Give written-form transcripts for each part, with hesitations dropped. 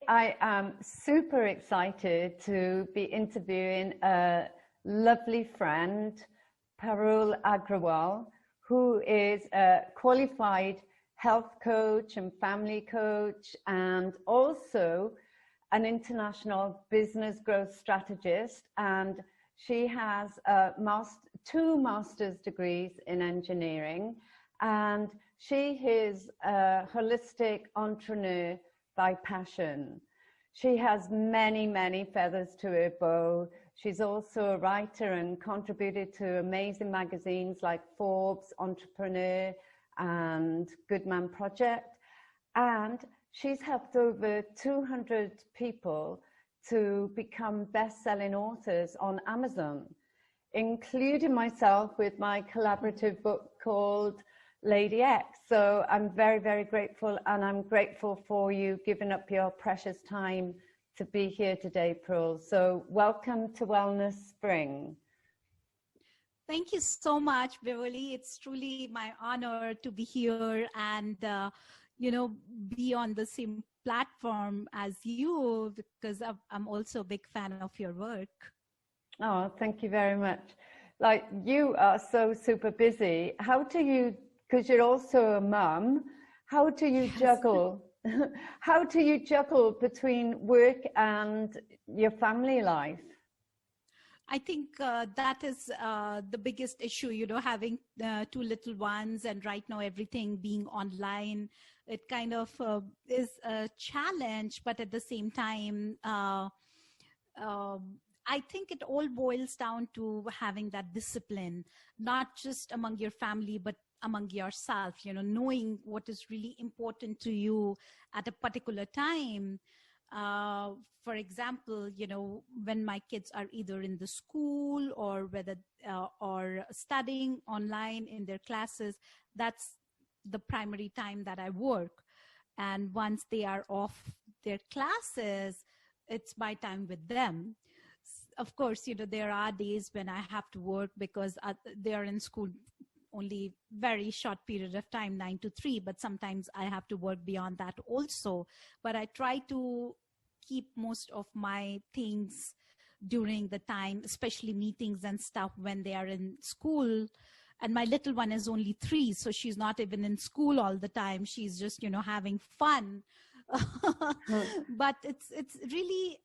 I am super excited to be interviewing a lovely friend, Parul Agrawal, who is a qualified health coach and family coach, and also an international business growth strategist. And she has two master's degrees in engineering, and she is a holistic entrepreneur by passion. She has many, many feathers to her bow. She's also a writer and contributed to amazing magazines like Forbes, Entrepreneur, and Good Man Project. And she's helped over 200 people to become best-selling authors on Amazon, including myself with my collaborative book called Lady X. So I'm very, very grateful, and I'm grateful for you giving up your precious time to be here today, Parul. So welcome to Wellness Spring. Thank you so much, Beverly. It's truly my honor to be here and, be on the same platform as you, because I'm also a big fan of your work. Oh, thank you very much. Like, you are so super busy. How do you, because you're also a mum, how do you juggle? How do you juggle between work and your family life? I think that is the biggest issue, having two little ones, and right now everything being online, it kind of is a challenge, but at the same time, I think it all boils down to having that discipline, not just among your family, but among yourself, knowing what is really important to you at a particular time. For example, when my kids are either in the school or whether or studying online in their classes, that's the primary time that I work. And once they are off their classes, it's my time with them. Of course, there are days when I have to work because they are in school only very short period of time, 9 to 3, but sometimes I have to work beyond that also. But I try to keep most of my things during the time, especially meetings and stuff when they are in school. And my little one is only 3, so she's not even in school all the time. She's just, having fun. But it's really,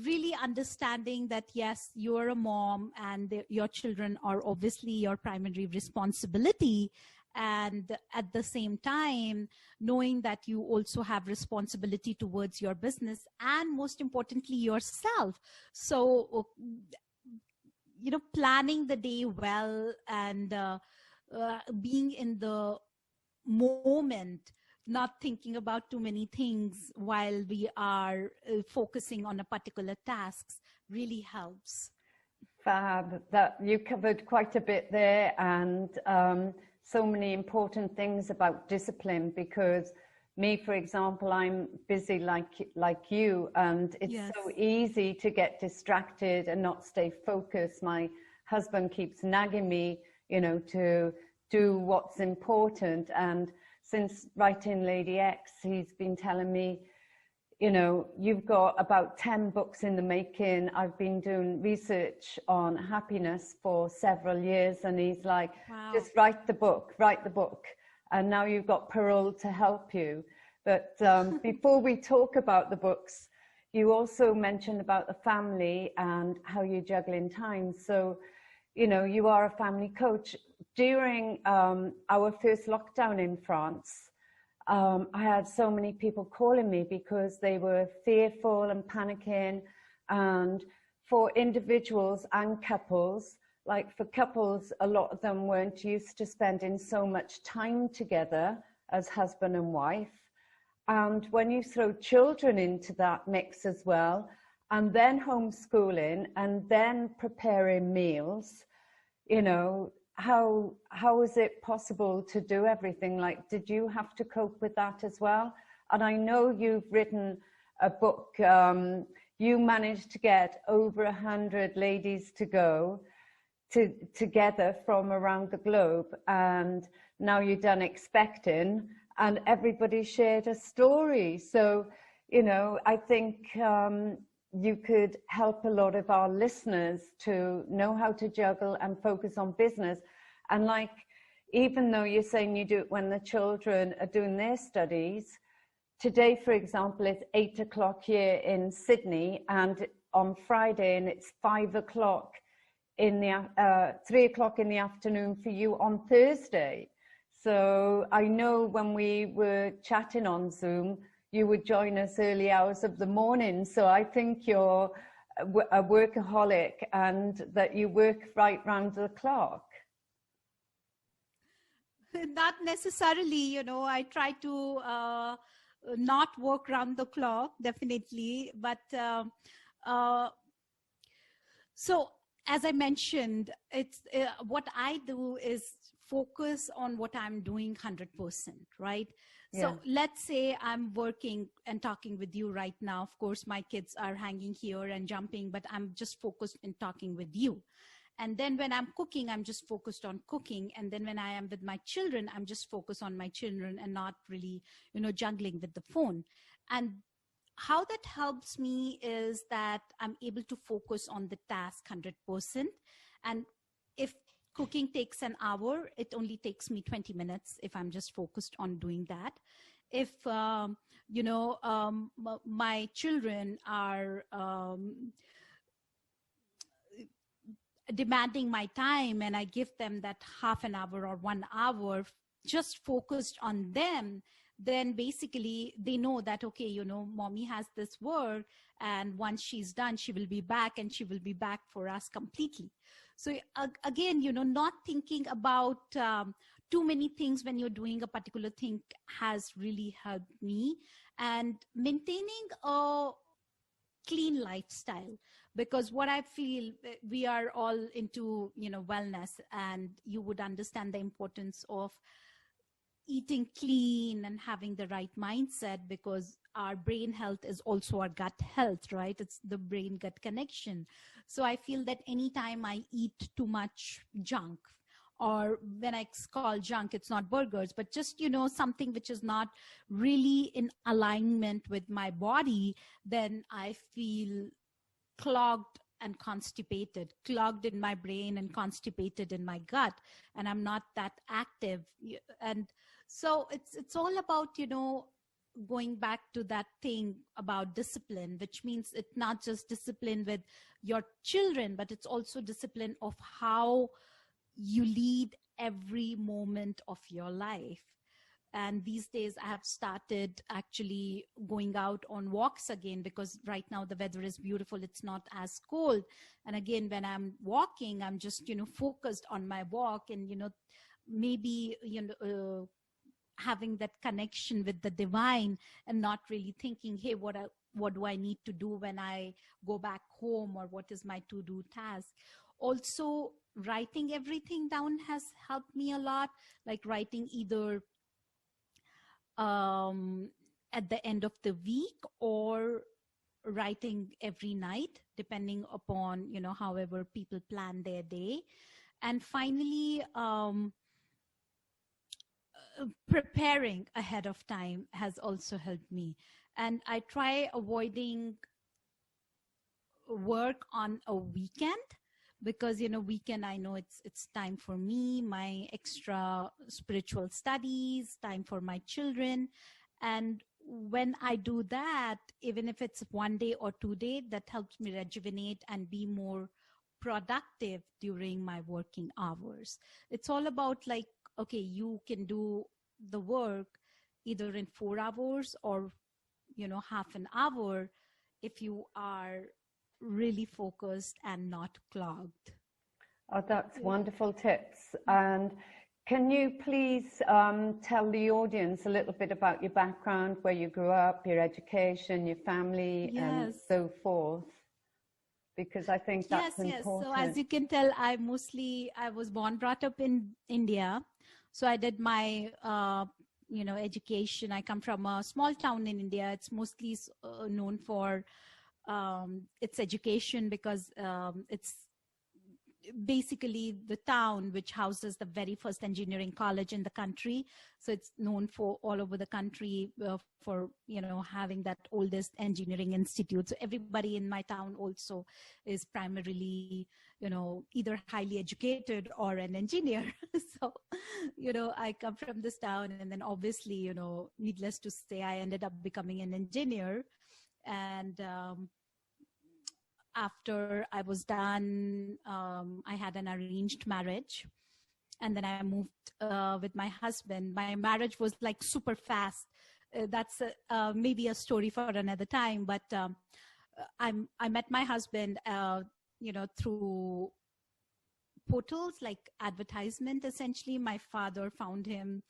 really understanding that, yes, you're a mom and your children are obviously your primary responsibility. And at the same time, knowing that you also have responsibility towards your business and most importantly, yourself. So, planning the day well and being in the moment, not thinking about too many things while we are focusing on a particular tasks really helps. Fab. That you covered quite a bit there, and so many important things about discipline, because me, for example, I'm busy like you, and it's Yes. so easy to get distracted and not stay focused. My husband keeps nagging me, to do what's important. And since writing Lady X, he's been telling me, you've got about 10 books in the making. I've been doing research on happiness for several years. And he's like, Wow. Just write the book. And now you've got Parul to help you. But before we talk about the books, you also mentioned about the family and how you juggle in time. So, you are a family coach. During our first lockdown in France, I had so many people calling me because they were fearful and panicking. And for individuals and couples, like for couples, a lot of them weren't used to spending so much time together as husband and wife. And when you throw children into that mix as well, and then homeschooling, and then preparing meals, how is it possible to do everything? Like, did you have to cope with that as well? And I know you've written a book. You managed to get over 100 ladies to go together from around the globe, and now you're done expecting, and everybody shared a story. So, you know, I think you could help a lot of our listeners to know how to juggle and focus on business. And like, even though you're saying you do it when the children are doing their studies, today, for example, it's 8 o'clock here in Sydney, and on Friday, and it's 5 o'clock in the 3 o'clock in the afternoon for you on Thursday. So I know when we were chatting on Zoom, you would join us early hours of the morning. So I think you're a workaholic and that you work right round the clock. Not necessarily, you know, I try to not work round the clock, definitely. But so as I mentioned, it's what I do is focus on what I'm doing 100%, right? Yeah. So let's say I'm working and talking with you right now. Of course, my kids are hanging here and jumping, but I'm just focused in talking with you. And then when I'm cooking, I'm just focused on cooking. And then when I am with my children, I'm just focused on my children and not really, you know, juggling with the phone. And how that helps me is that I'm able to focus on the task 100%. And if cooking takes an hour, it only takes me 20 minutes if I'm just focused on doing that. If, you know, my children are demanding my time and I give them that half an hour or 1 hour just focused on them, then basically they know that, okay, you know, mommy has this work and once she's done, she will be back and she will be back for us completely. So again, you know, not thinking about too many things when you're doing a particular thing has really helped me. And maintaining a clean lifestyle, because what I feel, we are all into, you know, wellness, and you would understand the importance of eating clean and having the right mindset, because our brain health is also our gut health, right? It's the brain gut connection. So I feel that anytime I eat too much junk, or when I call junk, it's not burgers, but just, you know, something which is not really in alignment with my body, then I feel clogged and constipated, clogged in my brain and constipated in my gut, and I'm not that active. And so it's all about, you know, going back to that thing about discipline, which means it's not just discipline with your children, but it's also discipline of how you lead every moment of your life. And these days I have started actually going out on walks again, because right now the weather is beautiful. It's not as cold. And again, when I'm walking, I'm just, you know, focused on my walk, and, you know, maybe, you know, having that connection with the divine, and not really thinking, hey, what do I need to do when I go back home, or what is my to-do task. Also, writing everything down has helped me a lot, like writing either at the end of the week or writing every night, depending upon, you know, however people plan their day. And finally, preparing ahead of time has also helped me. And I try avoiding work on a weekend, because, you know, weekend, I know it's time for me, my extra spiritual studies, time for my children. And when I do that, even if it's 1 day or 2 days, that helps me rejuvenate and be more productive during my working hours. It's all about, like, okay, you can do the work either in 4 hours or, you know, half an hour, if you are really focused and not clogged. Oh, that's wonderful tips. And can you please tell the audience a little bit about your background, where you grew up, your education, your family, and so forth? Because I think that's important. So as you can tell, I was born, brought up in India. So I did my, you know, education. I come from a small town in India. It's mostly known for its education, because basically the town which houses the very first engineering college in the country. So it's known for all over the country for, having that oldest engineering institute. So everybody in my town also is primarily, either highly educated or an engineer. So, I come from this town, and then obviously, needless to say, I ended up becoming an engineer. And after I was done, I had an arranged marriage, and then I moved with my husband. My marriage was like super fast. That's maybe a story for another time, but I met my husband, through portals like advertisement. Essentially, my father found him,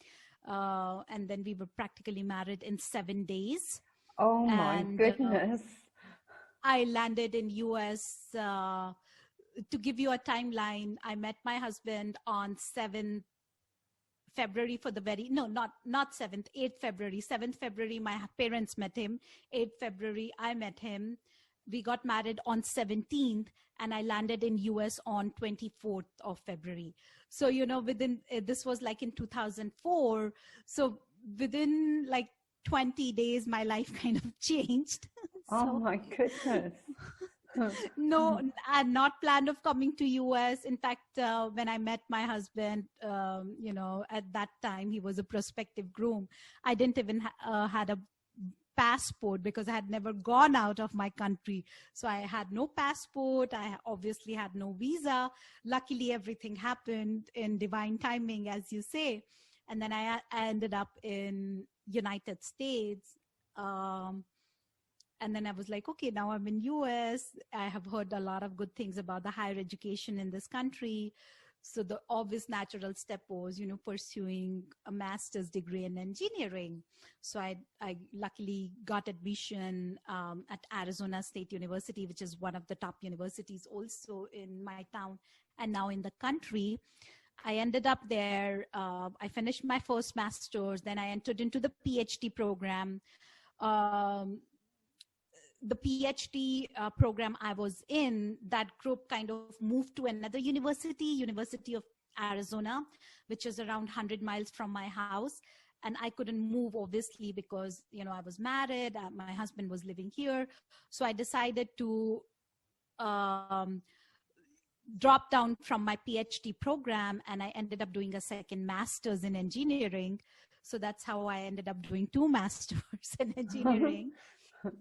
and then we were practically married in 7 days. Oh my goodness. I landed in US. To give you a timeline, I met my husband on 7th February for the very, no, not 7th, 8th February. 7th February, my parents met him. 8th February, I met him. We got married on 17th, and I landed in US on 24th of February. So, this was like in 2004. So within like 20 days, my life kind of changed. Oh my goodness. No, I had not planned of coming to US. In fact, when I met my husband, at that time, he was a prospective groom. I didn't even had a passport because I had never gone out of my country. So I had no passport. I obviously had no visa. Luckily, everything happened in divine timing, as you say. And then I ended up in United States. And then I was like, okay, now I'm in US. I have heard a lot of good things about the higher education in this country. So the obvious natural step was, pursuing a master's degree in engineering. So I luckily got admission at Arizona State University, which is one of the top universities also in my town and now in the country. I ended up there. I finished my first master's. Then I entered into the PhD program. The PhD program I was in, that group kind of moved to another university, University of Arizona, which is around 100 miles from my house. And I couldn't move, obviously, because, I was married. My husband was living here. So I decided to drop down from my PhD program, and I ended up doing a second master's in engineering. So that's how I ended up doing 2 masters in engineering.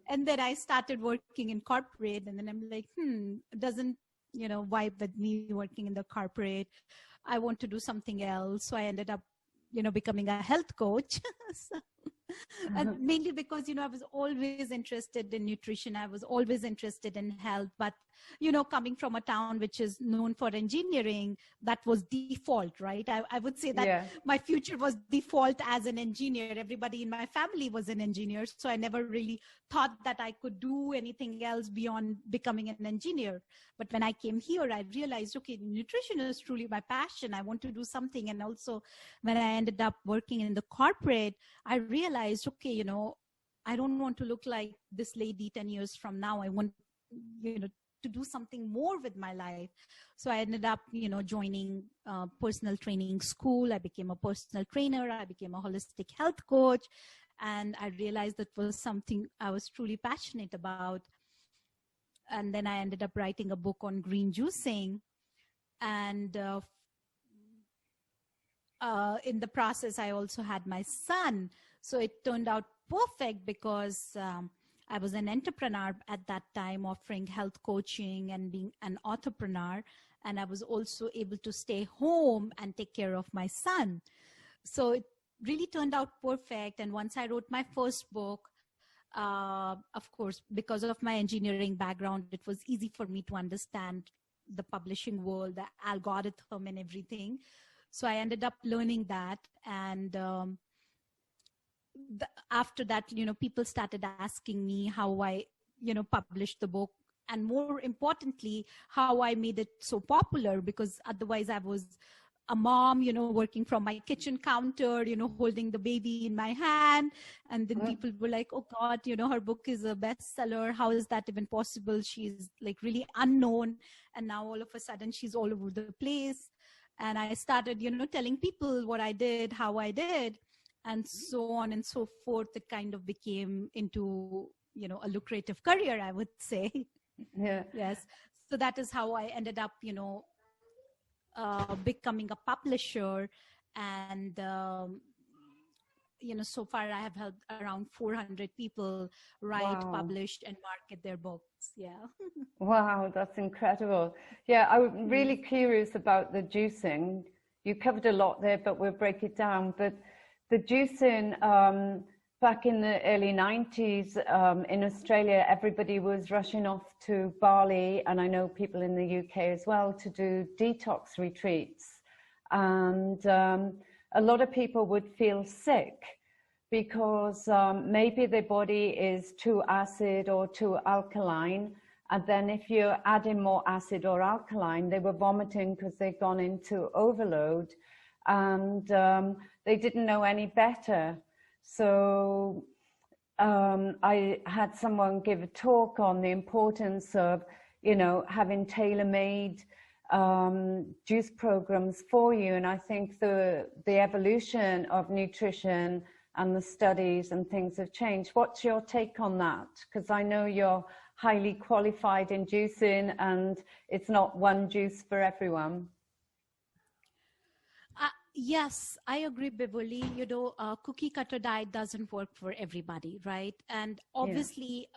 And then I started working in corporate, and then I'm like, doesn't, vibe with me working in the corporate. I want to do something else. So I ended up, becoming a health coach. And mainly because, I was always interested in nutrition. I was always interested in health, but, coming from a town which is known for engineering, that was default, right? I would say that my future was default as an engineer. Everybody in my family was an engineer. So I never really thought that I could do anything else beyond becoming an engineer. But when I came here, I realized, okay, nutrition is truly my passion. I want to do something. And also when I ended up working in the corporate, I realized, okay, I don't want to look like this lady 10 years from now. I want, to do something more with my life. So I ended up, joining personal training school. I became a personal trainer. I became a holistic health coach. And I realized that was something I was truly passionate about. And then I ended up writing a book on green juicing. And in the process, I also had my son. So it turned out perfect because I was an entrepreneur at that time, offering health coaching and being an entrepreneur. And I was also able to stay home and take care of my son. So it really turned out perfect. And once I wrote my first book, of course, because of my engineering background, it was easy for me to understand the publishing world, the algorithm and everything. So I ended up learning that. And after that, people started asking me how I, published the book. And more importantly, how I made it so popular, because otherwise I was a mom, working from my kitchen counter, holding the baby in my hand. And then people were like, oh God, her book is a bestseller. How is that even possible? She's like really unknown. And now all of a sudden she's all over the place. And I started, telling people what I did, how I did, and so on and so forth. It kind of became into, a lucrative career, I would say. Yeah. Yes. So that is how I ended up, becoming a publisher. And, so far I have helped around 400 people write, Wow. publish, and market their books. Yeah. Wow, that's incredible. Yeah, I'm really curious about the juicing. You covered a lot there, but we'll break it down. But the juicing, back in the early 90s, in Australia, everybody was rushing off to Bali, and I know people in the UK as well, to do detox retreats. And a lot of people would feel sick because maybe their body is too acid or too alkaline. And then if you're adding more acid or alkaline, they were vomiting because they'd gone into overload, and they didn't know any better. So I had someone give a talk on the importance of, having tailor-made juice programs for you. And I think the evolution of nutrition and the studies and things have changed. What's your take on that? Because I know you're highly qualified in juicing, and it's not one juice for everyone. Yes, I agree, Bibuli. Cookie cutter diet doesn't work for everybody, right? And obviously,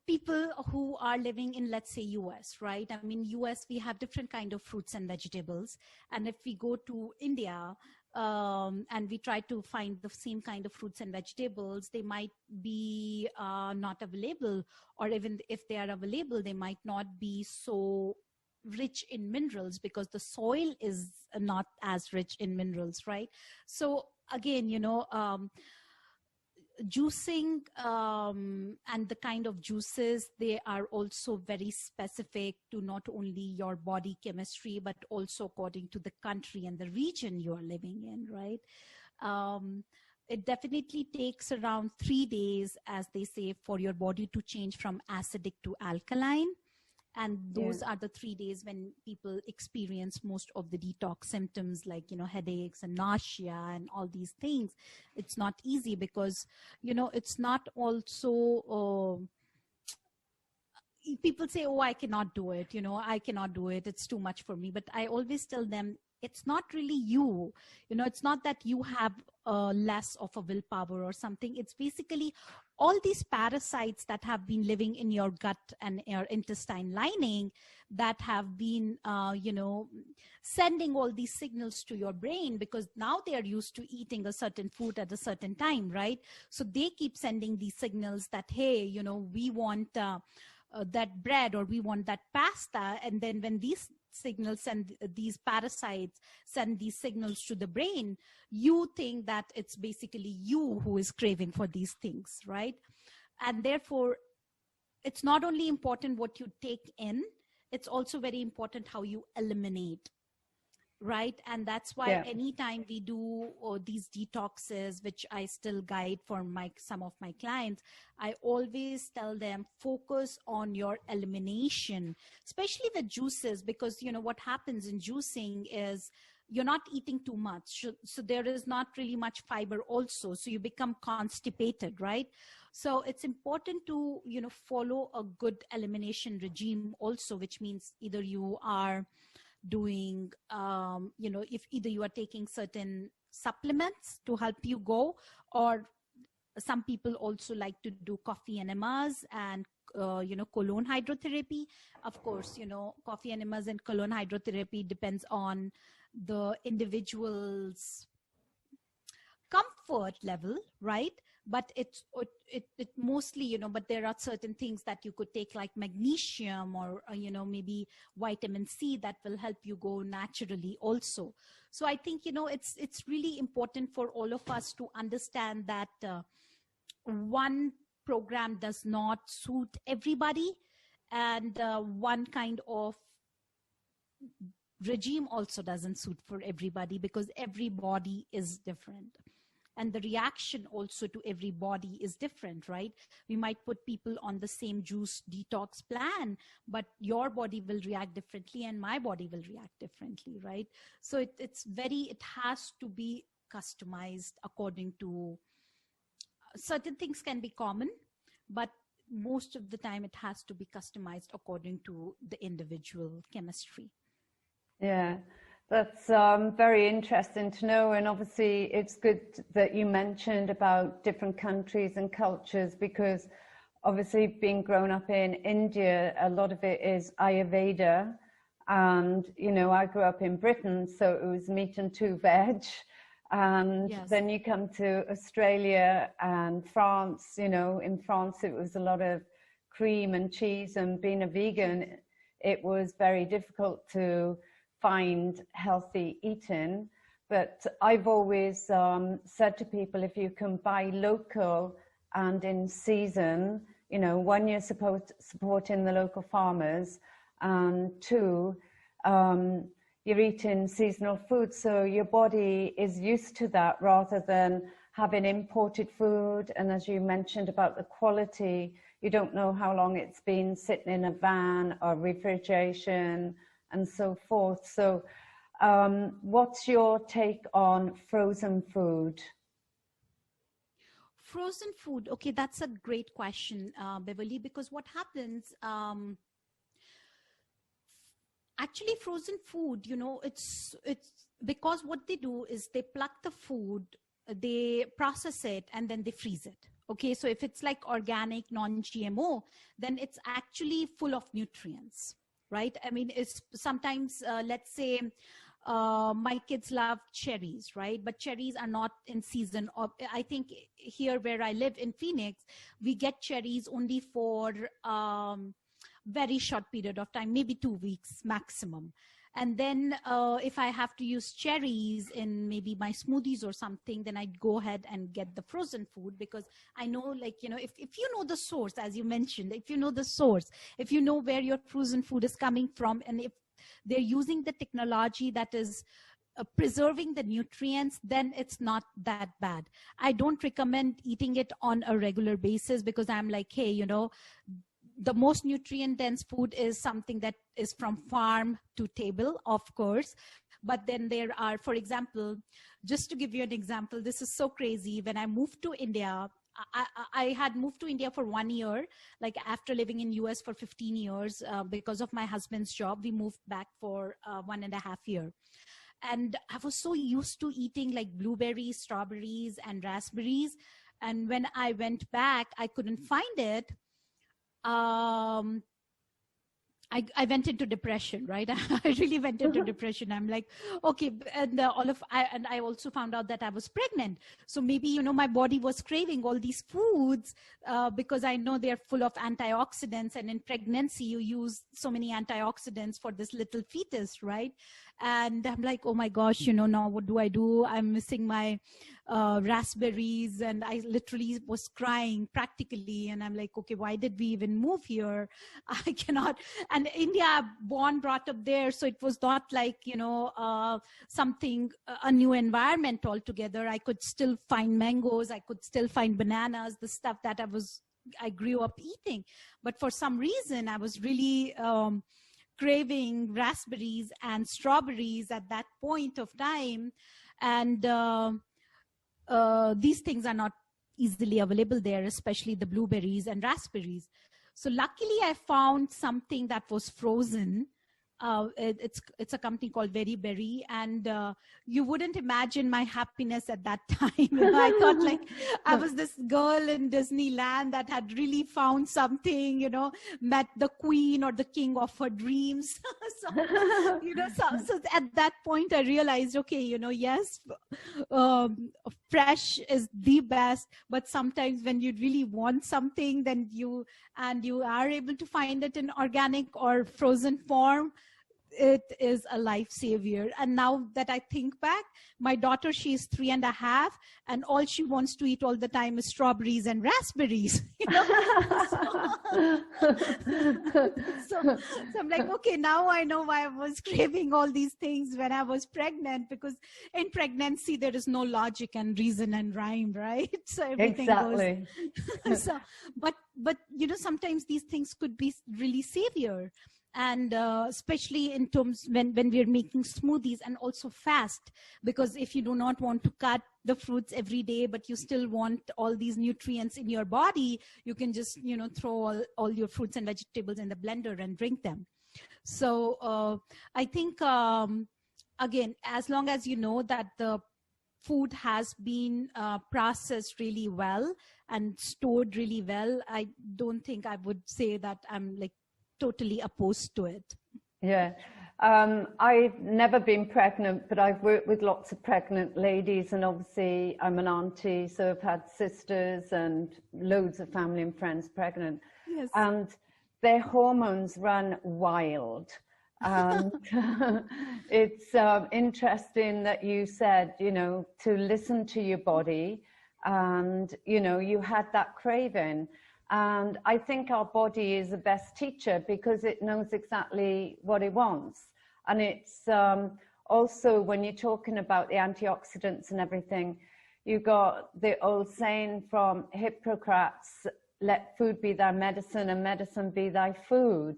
people who are living in, let's say, US, right? I mean, US, we have different kind of fruits and vegetables. And if we go to India, and we try to find the same kind of fruits and vegetables, they might be not available, or even if they are available, they might not be so rich in minerals because the soil is not as rich in minerals, right? So again, juicing and the kind of juices, they are also very specific to not only your body chemistry, but also according to the country and the region you are living in, right? It definitely takes around 3 days, as they say, for your body to change from acidic to alkaline. And those are the 3 days when people experience most of the detox symptoms, like, headaches and nausea and all these things. It's not easy because, it's not also, people say, oh, I cannot do it. I cannot do it. It's too much for me. But I always tell them, it's not really you. It's not that you have less of a willpower or something. It's basically all these parasites that have been living in your gut and your intestine lining that have been, sending all these signals to your brain, because now they are used to eating a certain food at a certain time, right? So they keep sending these signals that, hey, we want that bread, or we want that pasta. And then when these signals and these parasites send these signals to the brain, you think that it's basically you who is craving for these things, right? And therefore, it's not only important what you take in, it's also very important how you eliminate, right? And that's why anytime we do these detoxes, which I still guide for some of my clients, I always tell them, focus on your elimination, especially the juices, because what happens in juicing is you're not eating too much, so there is not really much fiber also, so you become constipated, right? So it's important to follow a good elimination regime also, which means either you are doing, if either you are taking certain supplements to help you go, or some people also like to do coffee enemas and, colon hydrotherapy. Of course, coffee enemas and colon hydrotherapy depends on the individual's comfort level, right? But it mostly, but there are certain things that you could take, like magnesium, or, maybe vitamin C, that will help you go naturally also. So I think, it's really important for all of us to understand that one program does not suit everybody, and one kind of regime also doesn't suit for everybody, because every body is different. And the reaction also to every body is different, right? We might put people on the same juice detox plan, but your body will react differently and my body will react differently, right? So it has to be customized according to, certain things can be common, but most of the time it has to be customized according to the individual chemistry. Yeah. That's very interesting to know, and obviously it's good that you mentioned about different countries and cultures, because obviously being grown up in India, a lot of it is Ayurveda, and you know, I grew up in Britain, so it was meat and 2 veg, and Yes. then you come to Australia and France. You know, in France it was a lot of cream and cheese, and being a vegan, it was very difficult to find healthy eating. But I've always said to people, if you can buy local and in season, you know, one, you're supporting the local farmers, and 2, you're eating seasonal food, so your body is used to that rather than having imported food. And as you mentioned about the quality, you don't know how long it's been sitting in a van or refrigeration and so forth. So what's your take on frozen food? Frozen food. Okay, that's a great question, Beverly, because what happens, actually frozen food, you know, it's because what they do is they pluck the food, they process it, and then they freeze it. Okay, so if it's like organic, non-GMO, then it's actually full of nutrients. Right? I mean, it's sometimes, let's say, my kids love cherries, right? But cherries are not in season. I think here where I live in Phoenix, we get cherries only for very short period of time, maybe 2 weeks maximum. And then if I have to use cherries in maybe my smoothies or something, then I'd go ahead and get the frozen food, because I know, like, you know, if you know the source, as you mentioned, if you know the source, if you know where your frozen food is coming from, and if they're using the technology that is preserving the nutrients, then it's not that bad. I don't recommend eating it on a regular basis, because I'm like, hey, you know, the most nutrient dense food is something that is from farm to table, of course. But then there are, for example, just to give you an example, this is so crazy. When I moved to India, I had moved to India for 1 year, like after living in US for 15 years, because of my husband's job, we moved back for 1.5 years. And I was so used to eating like blueberries, strawberries, and raspberries. And when I went back, I couldn't find it. I went into depression, right? I really went into depression. I'm like, okay, and I also found out that I was pregnant. So maybe, you know, my body was craving all these foods because I know they're full of antioxidants, and in pregnancy you use so many antioxidants for this little fetus, right? And I'm like, oh my gosh, you know, now what do? I'm missing my raspberries, and I literally was crying practically. And I'm like, okay, why did we even move here? I cannot. And India, born, brought up there, so it was not like, you know, something, a new environment altogether. I could still find mangoes, I could still find bananas, the stuff that I grew up eating. But for some reason, I was really craving raspberries and strawberries at that point of time. And these things are not easily available there, especially the blueberries and raspberries. So luckily I found something that was frozen. It's a company called Very Berry, and you wouldn't imagine my happiness at that time. You know, I thought like I was this girl in Disneyland that had really found something, you know, met the queen or the king of her dreams. So, you know, so at that point I realized, okay, you know, yes, fresh is the best, but sometimes when you really want something, then you are able to find it in organic or frozen form, it is a life savior. And now that I think back, my daughter, she's 3.5, and all she wants to eat all the time is strawberries and raspberries. So I'm like, okay, now I know why I was craving all these things when I was pregnant, because in pregnancy there is no logic and reason and rhyme, right? So everything goes. So, but sometimes these things could be really savior. And especially in terms when we're making smoothies, and also fast, because if you do not want to cut the fruits every day, but you still want all these nutrients in your body, you can just, throw all your fruits and vegetables in the blender and drink them. So I think, again, as long as you know that the food has been processed really well and stored really well, I don't think I would say that I'm like totally opposed to it. Yeah. I've never been pregnant, but I've worked with lots of pregnant ladies, and obviously I'm an auntie, so I've had sisters and loads of family and friends pregnant. Yes. And their hormones run wild. And it's interesting that you said, to listen to your body, and, you had that craving. And I think our body is the best teacher because it knows exactly what it wants. And it's also, when you're talking about the antioxidants and everything, you got the old saying from Hippocrates, let food be thy medicine and medicine be thy food.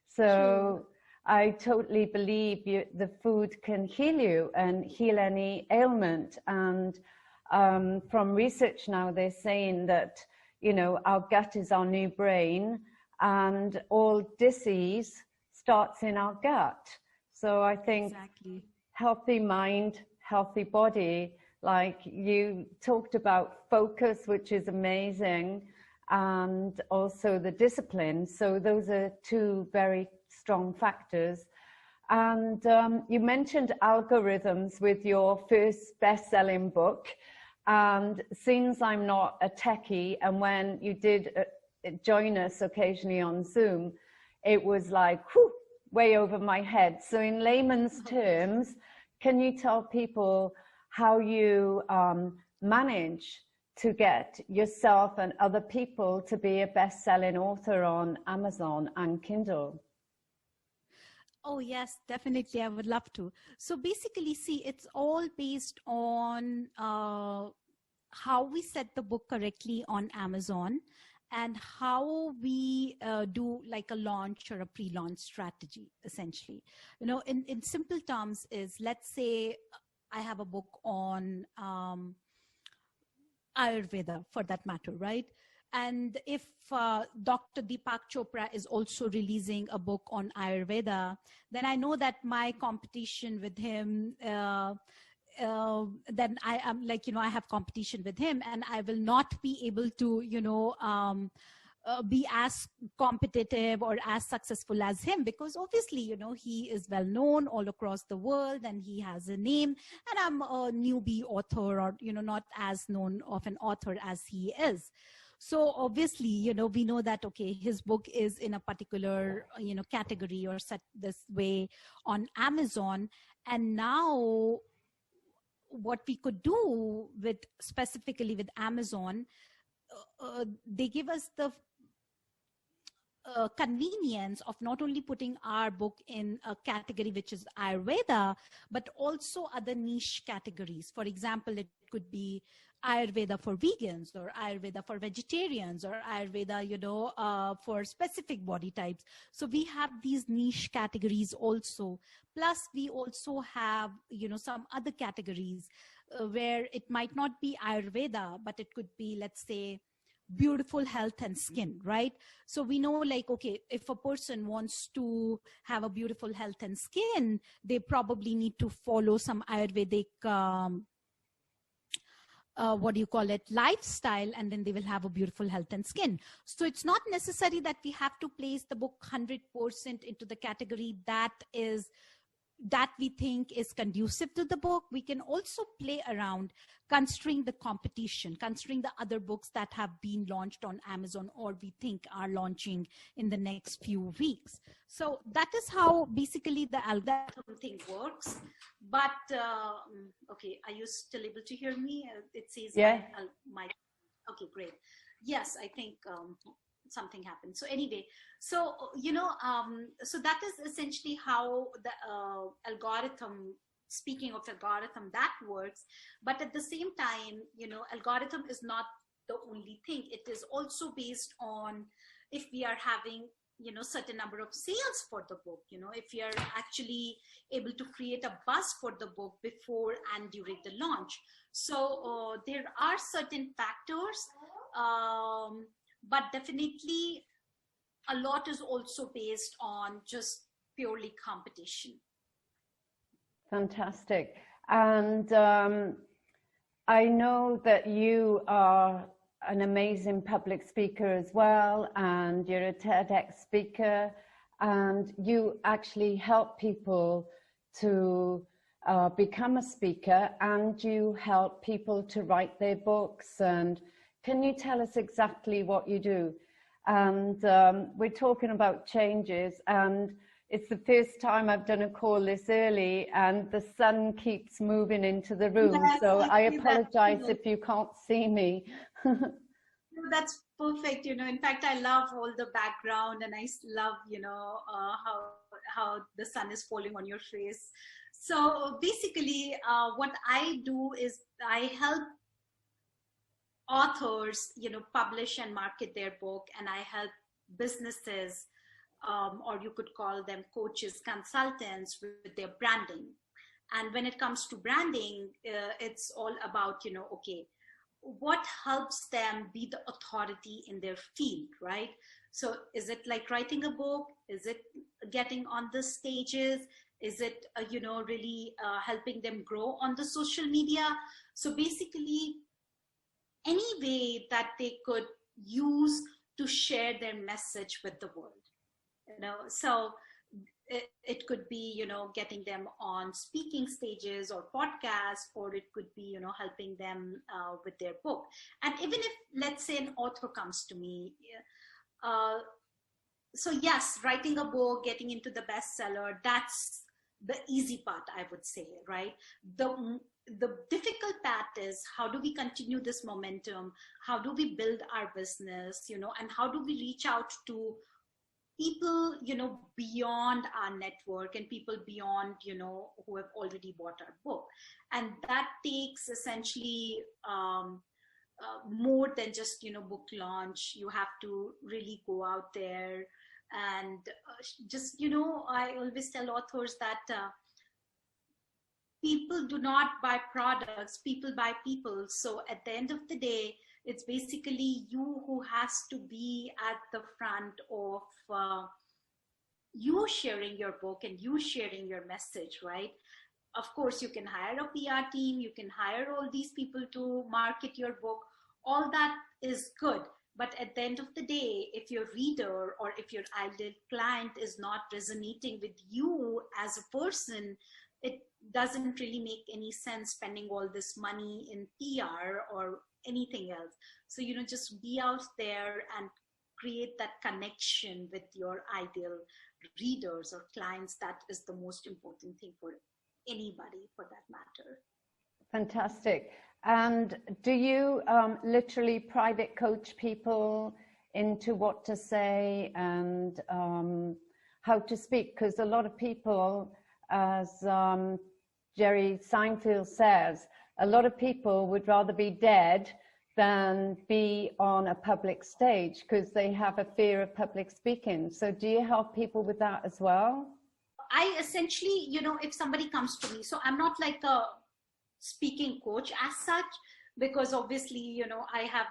So I totally believe the food can heal you and heal any ailment. And from research now, they're saying that our gut is our new brain, and all disease starts in our gut. So I think healthy mind, healthy body, like you talked about focus, which is amazing, and also the discipline. So those are two very strong factors. And you mentioned algorithms with your first best-selling book. And since I'm not a techie, and when you did join us occasionally on Zoom, it was like, whew, way over my head. So in layman's terms, can you tell people how you manage to get yourself and other people to be a best-selling author on Amazon and Kindle? Oh, yes, definitely. I would love to. So basically, see, it's all based on how we set the book correctly on Amazon, and how we do like a launch or a pre-launch strategy, essentially. In simple terms is, let's say I have a book on Ayurveda, for that matter, right? And if Dr. Deepak Chopra is also releasing a book on Ayurveda, then I know that my competition with him, then I am like, I have competition with him, and I will not be able to, be as competitive or as successful as him, because obviously, he is well known all across the world and he has a name, and I'm a newbie author, or, not as known of an author as he is. So obviously, we know that, okay, his book is in a particular, category or set this way on Amazon. And now what we could do with, specifically with Amazon, they give us the convenience of not only putting our book in a category which is Ayurveda, but also other niche categories. For example, it could be Ayurveda for vegans, or Ayurveda for vegetarians, or Ayurveda, for specific body types. So we have these niche categories also. Plus, we also have, some other categories where it might not be Ayurveda, but it could be, let's say, beautiful health and skin, right? So we know, like, okay, if a person wants to have a beautiful health and skin, they probably need to follow some Ayurvedic lifestyle, and then they will have a beautiful health and skin. So it's not necessary that we have to place the book 100% into the category that is that we think is conducive to the book. We can also play around considering the competition, considering the other books that have been launched on Amazon or we think are launching in the next few weeks. So that is how basically the algorithm thing works. But okay, are you still able to hear me? It says Yeah. my okay, great. Yes, I think something happened. So anyway, so so that is essentially how the algorithm, speaking of algorithm, that works. But at the same time, algorithm is not the only thing. It is also based on if we are having certain number of sales for the book, if you are actually able to create a buzz for the book before and during the launch. So there are certain factors, but definitely a lot is also based on just purely competition. Fantastic. And I know that you are an amazing public speaker as well, and you're a TEDx speaker, and you actually help people to become a speaker, and you help people to write their books. And can you tell us exactly what you do? And we're talking about changes, and it's the first time I've done a call this early, and the sun keeps moving into the room. Yes, so I apologize if you can't see me. That's perfect. In fact, I love all the background, and I love, how the sun is falling on your face. So basically, what I do is I help authors, publish and market their book, and I help businesses, or you could call them coaches, consultants, with their branding. And when it comes to branding, it's all about, okay, what helps them be the authority in their field, right? So is it like writing a book? Is it getting on the stages? Is it, really helping them grow on the social media? So basically, any way that they could use to share their message with the world, so it could be, getting them on speaking stages or podcasts, or it could be, helping them with their book. And even if, let's say, an author comes to me, so yes, writing a book, getting into the bestseller, that's the easy part, I would say, right? The difficult part is, how do we continue this momentum? How do we build our business, and how do we reach out to people, beyond our network, and people beyond, who have already bought our book? And that takes essentially more than just, book launch. You have to really go out there and just, I always tell authors that people do not buy products, people buy people. So at the end of the day, it's basically you who has to be at the front of you sharing your book and you sharing your message, right? Of course, you can hire a PR team, you can hire all these people to market your book. All that is good. But at the end of the day, if your reader or if your ideal client is not resonating with you as a person, it doesn't really make any sense spending all this money in PR or anything else. So, just be out there and create that connection with your ideal readers or clients. That is the most important thing for anybody, for that matter. Fantastic. And do you literally private coach people into what to say and how to speak? Because a lot of people, as Jerry Seinfeld says, a lot of people would rather be dead than be on a public stage because they have a fear of public speaking. So do you help people with that as well? I essentially, if somebody comes to me, so I'm not like a speaking coach as such, because obviously, I have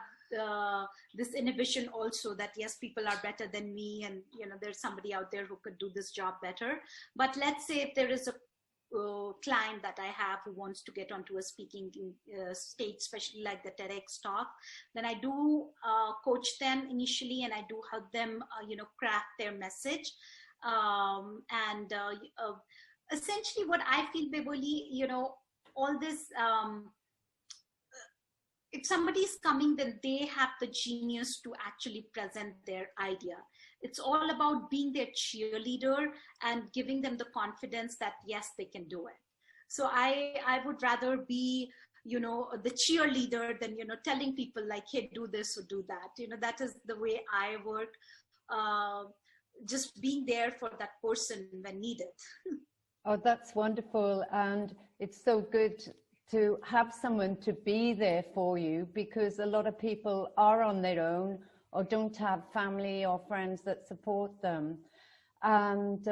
this inhibition also that yes, people are better than me, and there's somebody out there who could do this job better. But let's say if there is a client that I have who wants to get onto a speaking stage, especially like the TEDx talk, then I do coach them initially, and I do help them, craft their message. essentially what I feel, Beboli, all this, if somebody is coming, then they have the genius to actually present their idea. It's all about being their cheerleader and giving them the confidence that yes, they can do it. So I would rather be, the cheerleader than, telling people like, hey, do this or do that. That is the way I work. Just being there for that person when needed. Oh, that's wonderful. And it's so good to have someone to be there for you, because a lot of people are on their own or don't have family or friends that support them. And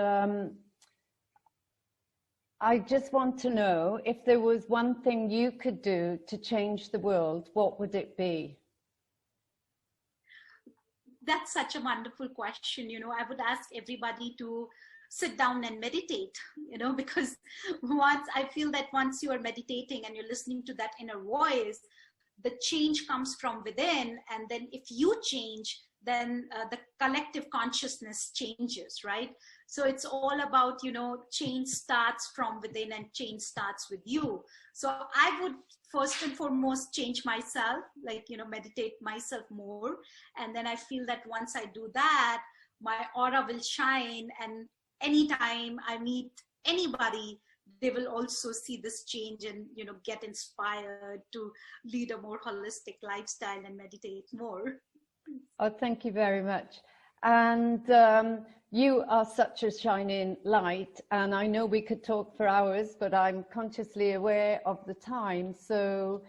I just want to know, if there was one thing you could do to change the world, what would it be? That's such a wonderful question. I would ask everybody to sit down and meditate, because I feel that once you are meditating and you're listening to that inner voice, the change comes from within. And then if you change, then the collective consciousness changes, right? So it's all about, change starts from within and change starts with you. So I would first and foremost change myself, like, meditate myself more. And then I feel that once I do that, my aura will shine. And anytime I meet anybody, they will also see this change and, get inspired to lead a more holistic lifestyle and meditate more. Oh, thank you very much. And you are such a shining light, and I know we could talk for hours, but I'm consciously aware of the time. So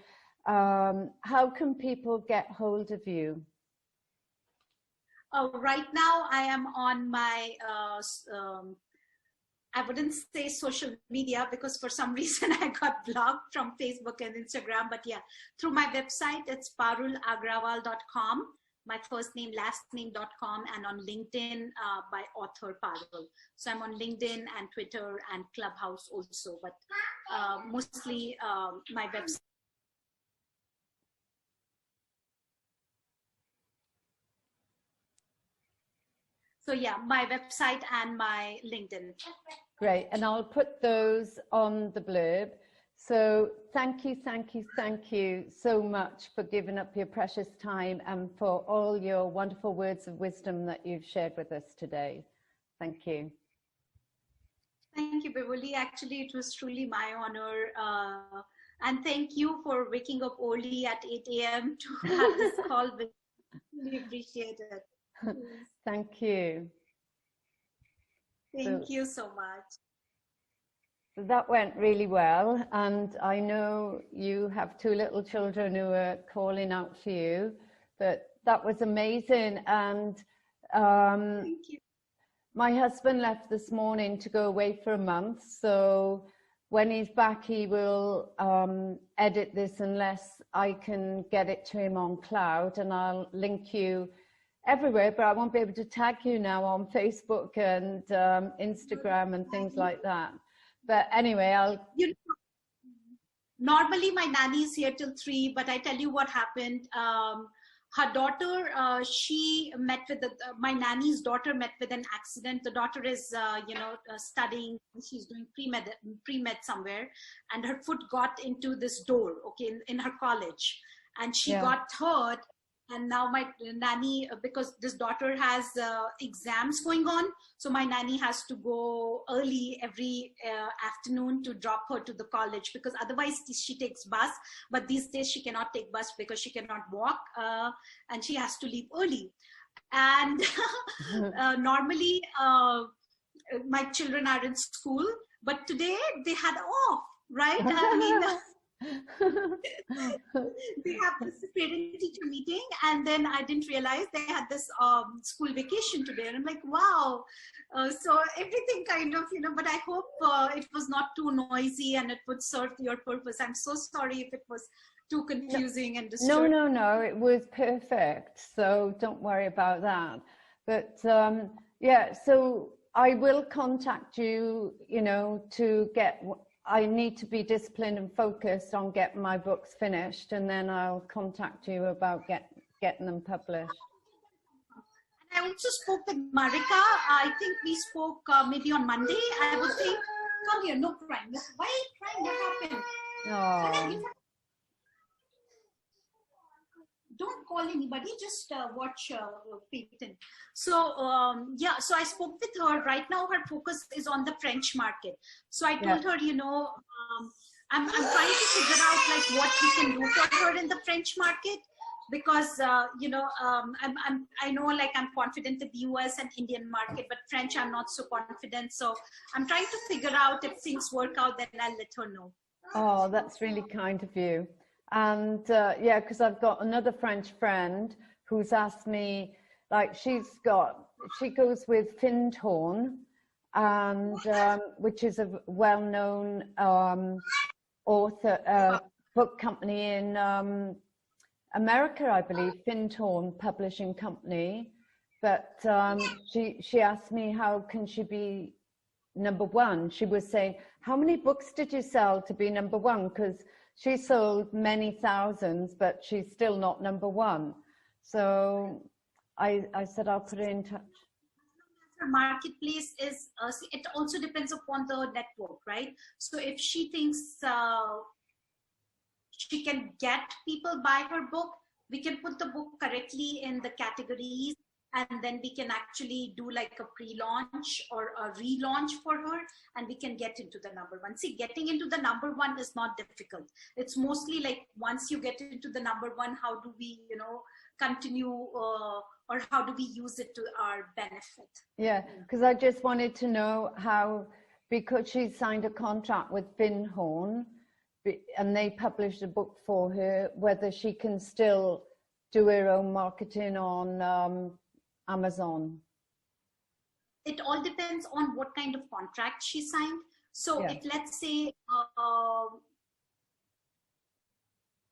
how can people get hold of you? Right now I am on my, I wouldn't say social media, because for some reason I got blocked from Facebook and Instagram, but yeah, through my website, it's parulagrawal.com. My first name, last name.com, and on LinkedIn by author Parul. So I'm on LinkedIn and Twitter and Clubhouse also, but mostly my website. So yeah, my website and my LinkedIn. Great, and I'll put those on the blurb. So thank you so much for giving up your precious time and for all your wonderful words of wisdom that you've shared with us today. Thank you. Thank you, Beboli. Actually, it was truly my honor. And thank you for waking up early at 8 a.m. to have this call with me. We appreciate it. Thank you. Thank you so much. So that went really well, and I know you have two little children who are calling out for you, but that was amazing. And thank you. My husband left this morning to go away for a month, so when he's back he will edit this, unless I can get it to him on cloud, and I'll link you everywhere, but I won't be able to tag you now on Facebook and Instagram and things like that. But anyway, normally my nanny is here till 3, but I tell you what happened. Her daughter, she met with my nanny's daughter met with an accident. The daughter is, studying. She's doing pre-med somewhere, and her foot got into this door, okay, in her college, and she got hurt. And now my nanny, because this daughter has exams going on, so my nanny has to go early every afternoon to drop her to the college, because otherwise she takes bus. But these days she cannot take bus because she cannot walk, and she has to leave early. And normally my children are in school, but today they had off, right? I mean, they have this parent-teacher meeting, and then I didn't realize they had this school vacation today, and I'm like, wow. So everything kind of, but I hope it was not too noisy and it would serve your purpose. I'm so sorry if it was too confusing and disturbing. No, it was perfect, so don't worry about that. But yeah, so I will contact you, to get, I need to be disciplined and focused on getting my books finished, and then I'll contact you about getting them published. And I also spoke with Marika. I think we spoke maybe on Monday, I would think. Come here, no crying. Why are you crying? What happened? Oh. Don't call anybody, just watch Peyton. So yeah, so I spoke with her. Right now her focus is on the French market. So I told her, you know, I'm trying to figure out like what we can do for her in the French market, because you know, I know like I'm confident with US and Indian market, but French I'm not so confident. So I'm trying to figure out if things work out, then I'll let her know. Oh, that's really kind of you. And yeah, because I've got another French friend who's asked me, like she goes with Findhorn, and which is a well-known author, book company in America, I believe, Findhorn Publishing Company. But she asked me, how can she be #1? She was saying, how many books did you sell to be #1? Because she sold many thousands, but she's still not #1. So I said, I'll put her in touch. Her marketplace is, it also depends upon the network, right? So if she thinks she can get people buy her book, we can put the book correctly in the categories, and then we can actually do like a pre-launch or a relaunch for her, and we can get into the #1. See, getting into the #1 is not difficult. It's mostly like once you get into the #1, how do we, you know, continue or how do we use it to our benefit? Yeah, because I just wanted to know how, because she signed a contract with Findhorn and they published a book for her, whether she can still do her own marketing on Amazon. It all depends on what kind of contract she signed. So if let's say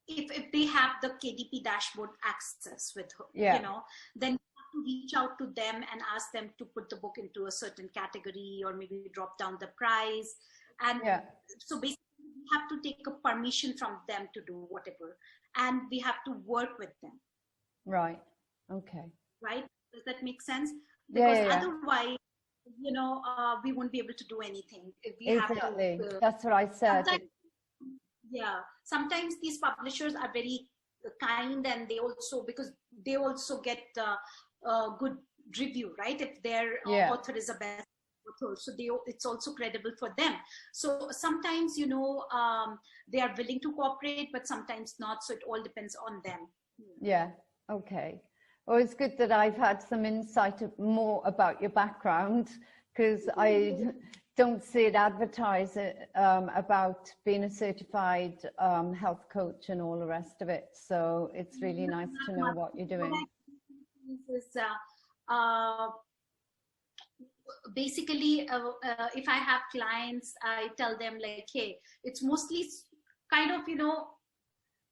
if they have the KDP dashboard access with her, you know, then you have to reach out to them and ask them to put the book into a certain category or maybe drop down the price. And so basically we have to take a permission from them to do whatever, and we have to work with them. Right. Okay. Right. Does that make sense? Because otherwise, you know, we won't be able to do anything. If we have to, that's what I said. Sometimes these publishers are very kind, and they also, because they also get a good review, right? If their author is a best author, so it's also credible for them. So sometimes, you know, they are willing to cooperate, but sometimes not. So it all depends on them. Yeah. Okay. Well, it's good that I've had some insight more about your background, because I don't see it advertised about being a certified health coach and all the rest of it. So it's really nice to know what you're doing. Basically, if I have clients, I tell them like, hey, it's mostly kind of, you know,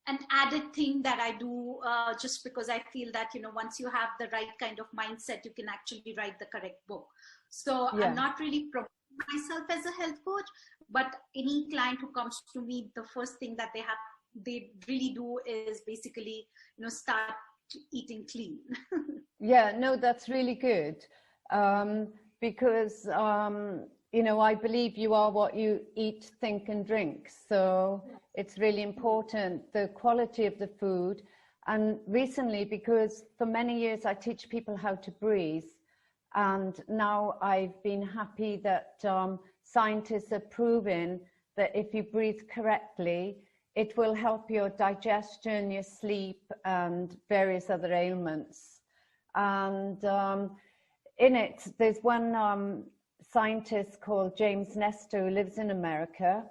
an added thing that I do just because I feel that, you know, once you have the right kind of mindset, you can actually write the correct book. So I'm not really promoting myself as a health coach, but any client who comes to me, the first thing that they really do is basically, you know, start eating clean. Yeah, no, that's really good. Because, you know, I believe you are what you eat, think and drink. So it's really important, the quality of the food. And recently, because for many years I teach people how to breathe, and now I've been happy that scientists are proving that if you breathe correctly, it will help your digestion, your sleep, and various other ailments. And in it, there's one scientist called James Nestor who lives in America,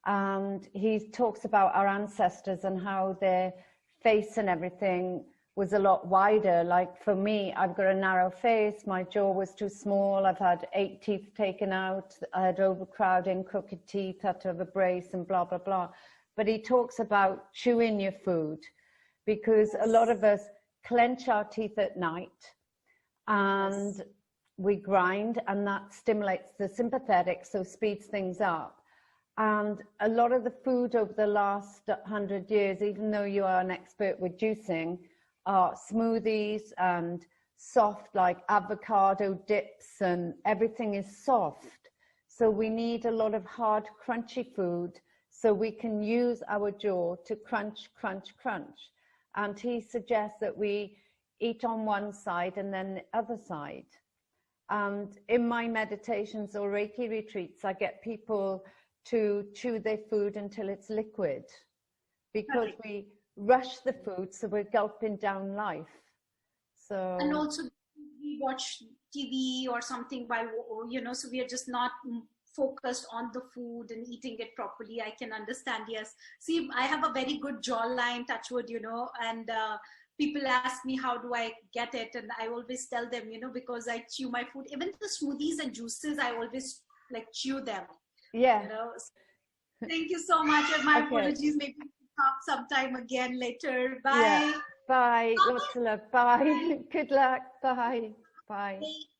and he talks about our ancestors and how their face and everything was a lot wider. Like for me, I've got a narrow face, my jaw was too small, I've had 8 teeth taken out, I had overcrowding, crooked teeth, had to have a brace and blah, blah, blah. But he talks about chewing your food, because a lot of us clench our teeth at night and we grind, and that stimulates the sympathetic, so speeds things up. And a lot of the food over the last 100 years, even though you are an expert with juicing, are smoothies and soft, like avocado dips, and everything is soft. So we need a lot of hard, crunchy food so we can use our jaw to crunch, crunch, crunch. And he suggests that we eat on one side and then the other side. And in my meditations or Reiki retreats, I get people to chew their food until it's liquid, because we rush the food, so we're gulping down life. So, and also we watch TV or something while, so we are just not focused on the food and eating it properly. I can understand. Yes. See, I have a very good jawline, touchwood, and people ask me, how do I get it? And I always tell them, because I chew my food. Even the smoothies and juices, I always like chew them. Yeah. So, thank you so much. And my apologies. Maybe we'll talk sometime again later. Bye. Yeah. Bye. Lots of love. Bye. Good luck. Bye. Bye. Bye.